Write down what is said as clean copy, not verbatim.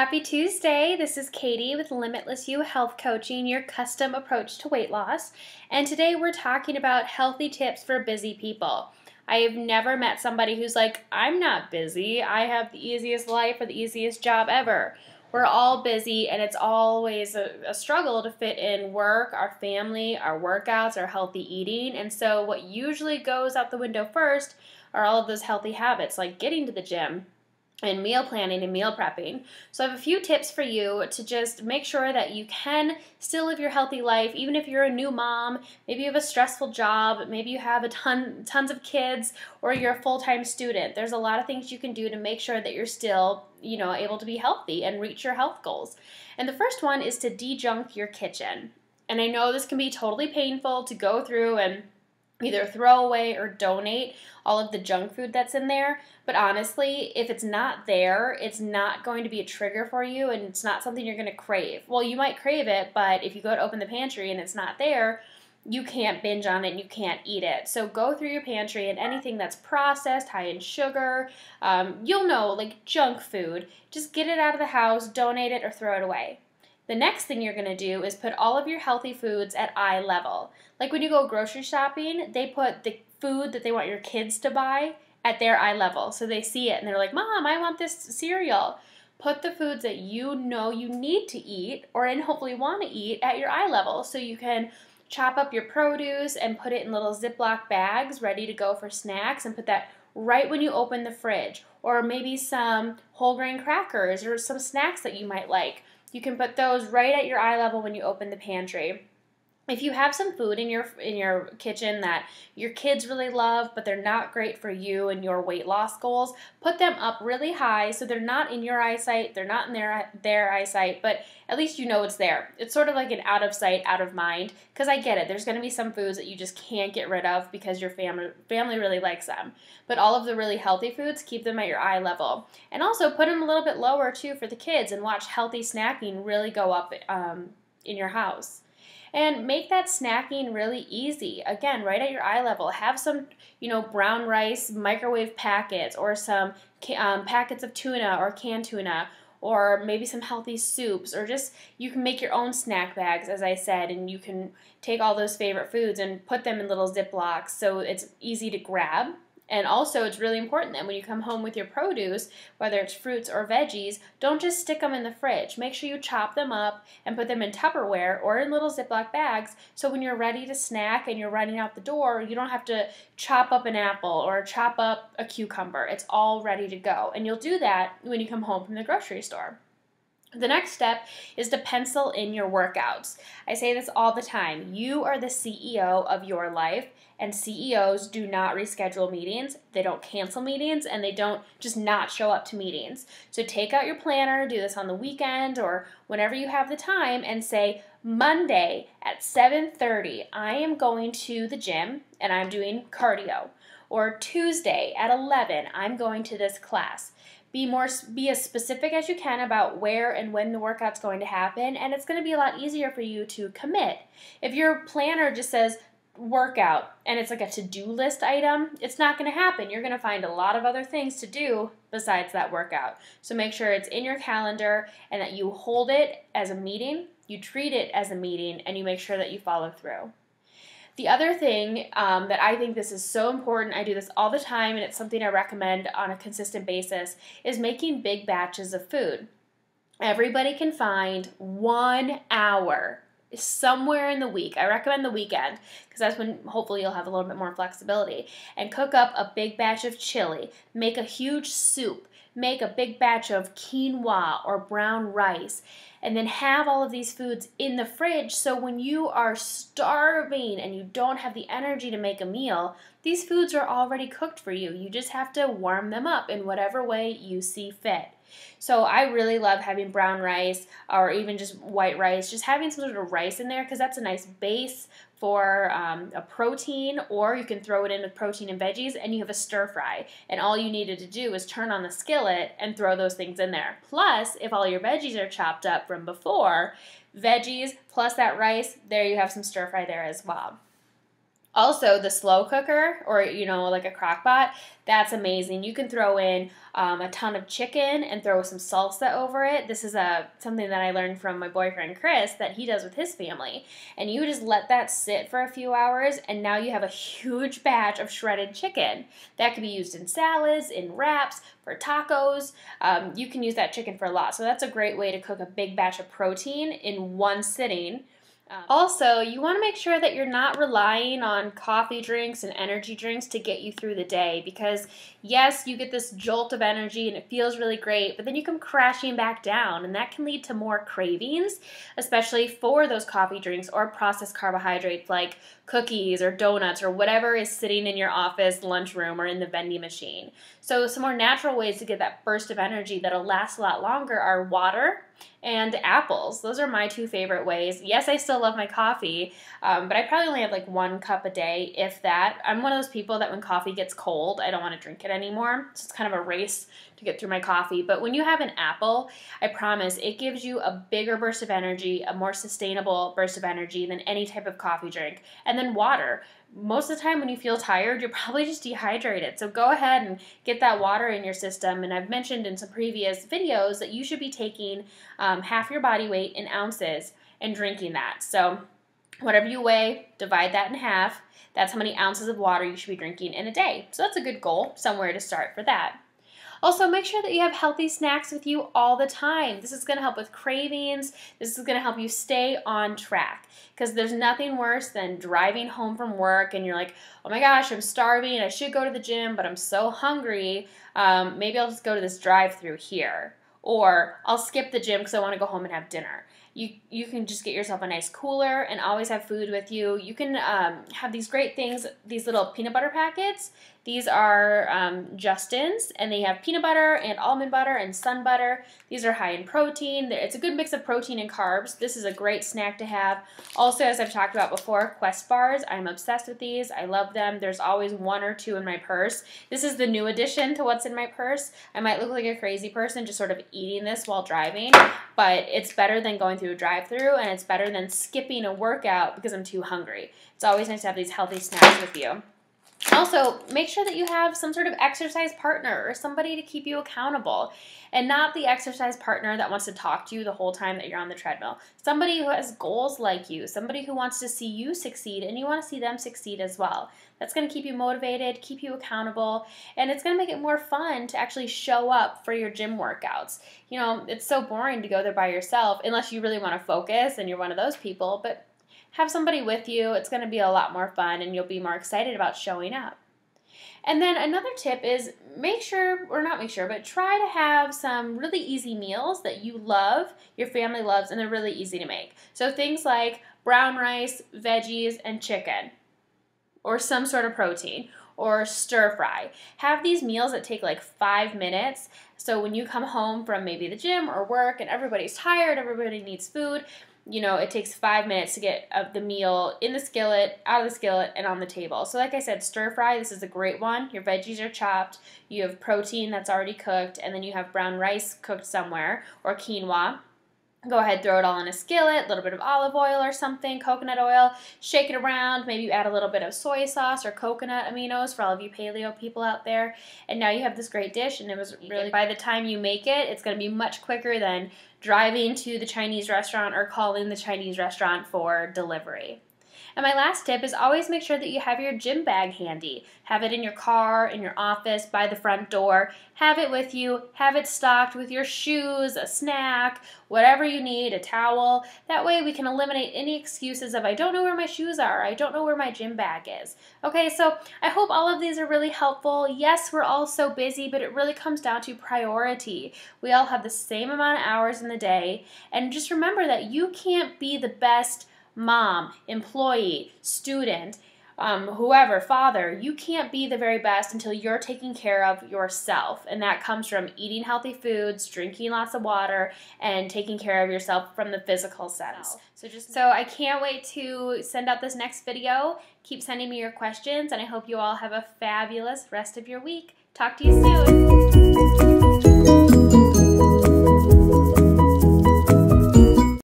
Happy Tuesday. This is Katie with Limitless You Health Coaching, your custom approach to weight loss. And today we're talking about healthy tips for busy people. I have never met somebody who's like, I'm not busy. I have the easiest life or the easiest job ever. We're all busy, and it's always a struggle to fit in work, our family, our workouts, our healthy eating. And so what usually goes out the window first are all of those healthy habits like getting to the gym and meal planning and meal prepping. So I have a few tips for you to just make sure that you can still live your healthy life, even if you're a new mom, maybe you have a stressful job, maybe you have tons of kids, or you're a full-time student. There's a lot of things you can do to make sure that you're still, able to be healthy and reach your health goals. And the first one is to de-junk your kitchen. And I know this can be totally painful to go through and either throw away or donate all of the junk food that's in there. But honestly, if it's not there, it's not going to be a trigger for you, and it's not something you're going to crave. Well, you might crave it, but if you go to open the pantry and it's not there, you can't binge on it and you can't eat it. So go through your pantry, and anything that's processed, high in sugar, like junk food, just get it out of the house, donate it, or throw it away. The next thing you're going to do is put all of your healthy foods at eye level. Like when you go grocery shopping, they put the food that they want your kids to buy at their eye level. So they see it and they're like, Mom, I want this cereal. Put the foods that you know you need to eat and hopefully want to eat at your eye level. So you can chop up your produce and put it in little Ziploc bags ready to go for snacks, and put that right when you open the fridge. Or maybe some whole grain crackers or some snacks that you might like. You can put those right at your eye level when you open the pantry. If you have some food in your kitchen that your kids really love, but they're not great for you and your weight loss goals, put them up really high so they're not in your eyesight, they're not in their eyesight, but at least you know it's there. It's sort of like an out of sight, out of mind, because I get it. There's going to be some foods that you just can't get rid of because your family really likes them. But all of the really healthy foods, keep them at your eye level. And also put them a little bit lower too for the kids, and watch healthy snacking really go up in your house. And make that snacking really easy. Again, right at your eye level. Have some, brown rice microwave packets, or some packets of tuna or canned tuna, or maybe some healthy soups, or just you can make your own snack bags, as I said, and you can take all those favorite foods and put them in little Ziplocs so it's easy to grab. And also, it's really important that when you come home with your produce, whether it's fruits or veggies, don't just stick them in the fridge. Make sure you chop them up and put them in Tupperware or in little Ziploc bags, so when you're ready to snack and you're running out the door, you don't have to chop up an apple or chop up a cucumber. It's all ready to go. And you'll do that when you come home from the grocery store. The next step is to pencil in your workouts. I say this all the time. You are the CEO of your life, and CEOs do not reschedule meetings, they don't cancel meetings, and they don't just not show up to meetings. So take out your planner, do this on the weekend or whenever you have the time, and say, Monday at 7:30, I am going to the gym and I'm doing cardio. Or Tuesday at 11, I'm going to this class. Be as specific as you can about where and when the workout's going to happen, and it's going to be a lot easier for you to commit. If your planner just says workout and it's like a to-do list item, it's not going to happen. You're going to find a lot of other things to do besides that workout. So make sure it's in your calendar and that you hold it as a meeting, you treat it as a meeting, and you make sure that you follow through. The other thing that I think this is so important, I do this all the time, and it's something I recommend on a consistent basis, is making big batches of food. Everybody can find 1 hour somewhere in the week. I recommend the weekend because that's when hopefully you'll have a little bit more flexibility. And cook up a big batch of chili. Make a huge soup. Make a big batch of quinoa or brown rice. And then have all of these foods in the fridge, so when you are starving and you don't have the energy to make a meal, these foods are already cooked for you. You just have to warm them up in whatever way you see fit. So I really love having brown rice or even just white rice, just having some sort of rice in there, because that's a nice base for a protein, or you can throw it in with protein and veggies and you have a stir fry. And all you needed to do is turn on the skillet and throw those things in there. Plus, if all your veggies are chopped up from before, veggies plus that rice, there you have some stir fry there as well. Also, the slow cooker, or like a crock pot, that's amazing. You can throw in a ton of chicken and throw some salsa over it. This is something that I learned from my boyfriend Chris that he does with his family. And you just let that sit for a few hours, and now you have a huge batch of shredded chicken. That could be used in salads, in wraps, for tacos. You can use that chicken for a lot. So that's a great way to cook a big batch of protein in one sitting. Also, you want to make sure that you're not relying on coffee drinks and energy drinks to get you through the day, because yes, you get this jolt of energy and it feels really great, but then you come crashing back down, and that can lead to more cravings, especially for those coffee drinks or processed carbohydrates like cookies or donuts or whatever is sitting in your office lunchroom or in the vending machine. So some more natural ways to get that burst of energy that'll last a lot longer are water and apples. Those are my two favorite ways. Yes, I still love my coffee, but I probably only have like 1 cup a day, if that. I'm one of those people that when coffee gets cold, I don't want to drink it anymore. So it's kind of a race to get through my coffee. But when you have an apple, I promise it gives you a bigger burst of energy, a more sustainable burst of energy than any type of coffee drink. And then water. Most of the time when you feel tired, you're probably just dehydrated. So go ahead and get that water in your system. And I've mentioned in some previous videos that you should be taking half your body weight in ounces and drinking that. So whatever you weigh, divide that in half. That's how many ounces of water you should be drinking in a day. So that's a good goal, somewhere to start for that. Also, make sure that you have healthy snacks with you all the time. This is going to help with cravings. This is going to help you stay on track, because there's nothing worse than driving home from work and you're like, oh my gosh, I'm starving. I should go to the gym, but I'm so hungry. Maybe I'll just go to this drive-thru here. Or I'll skip the gym because I want to go home and have dinner. You can just get yourself a nice cooler and always have food with you. You can have these great things, these little peanut butter packets. These are Justin's, and they have peanut butter and almond butter and sun butter. These are high in protein. It's a good mix of protein and carbs. This is a great snack to have. Also, as I've talked about before, Quest bars. I'm obsessed with these. I love them. There's always 1 or 2 in my purse. This is the new addition to what's in my purse. I might look like a crazy person just sort of eating this while driving, but it's better than going through a drive-thru, and it's better than skipping a workout because I'm too hungry. It's always nice to have these healthy snacks with you. Also, make sure that you have some sort of exercise partner or somebody to keep you accountable, and not the exercise partner that wants to talk to you the whole time that you're on the treadmill. Somebody who has goals like you, somebody who wants to see you succeed and you want to see them succeed as well. That's going to keep you motivated, keep you accountable, and it's going to make it more fun to actually show up for your gym workouts. It's so boring to go there by yourself unless you really want to focus and you're one of those people, but have somebody with you. It's going to be a lot more fun and you'll be more excited about showing up. And then another tip is try to have some really easy meals that you love, your family loves, and they're really easy to make. So things like brown rice, veggies, and chicken, or some sort of protein, or stir fry. Have these meals that take like 5 minutes. So when you come home from maybe the gym or work and everybody's tired, everybody needs food, it takes 5 minutes to get the meal in the skillet, out of the skillet, and on the table. So like I said, stir fry, this is a great one. Your veggies are chopped, you have protein that's already cooked, and then you have brown rice cooked somewhere, or quinoa. Go ahead, throw it all in a skillet, a little bit of olive oil or something, coconut oil, shake it around, maybe you add a little bit of soy sauce or coconut aminos for all of you paleo people out there, and now you have this great dish, and it was really, by the time you make it, it's going to be much quicker than driving to the Chinese restaurant or calling the Chinese restaurant for delivery. And my last tip is always make sure that you have your gym bag handy. Have it in your car, in your office, by the front door. Have it with you. Have it stocked with your shoes, a snack, whatever you need, a towel. That way we can eliminate any excuses of I don't know where my shoes are, I don't know where my gym bag is. Okay, so I hope all of these are really helpful. Yes, we're all so busy, but it really comes down to priority. We all have the same amount of hours in the day, and just remember that you can't be the best mom, employee, student, whoever, father. You can't be the very best until you're taking care of yourself. And that comes from eating healthy foods, drinking lots of water, and taking care of yourself from the physical sense. So I can't wait to send out this next video. Keep sending me your questions, and I hope you all have a fabulous rest of your week. Talk to you soon.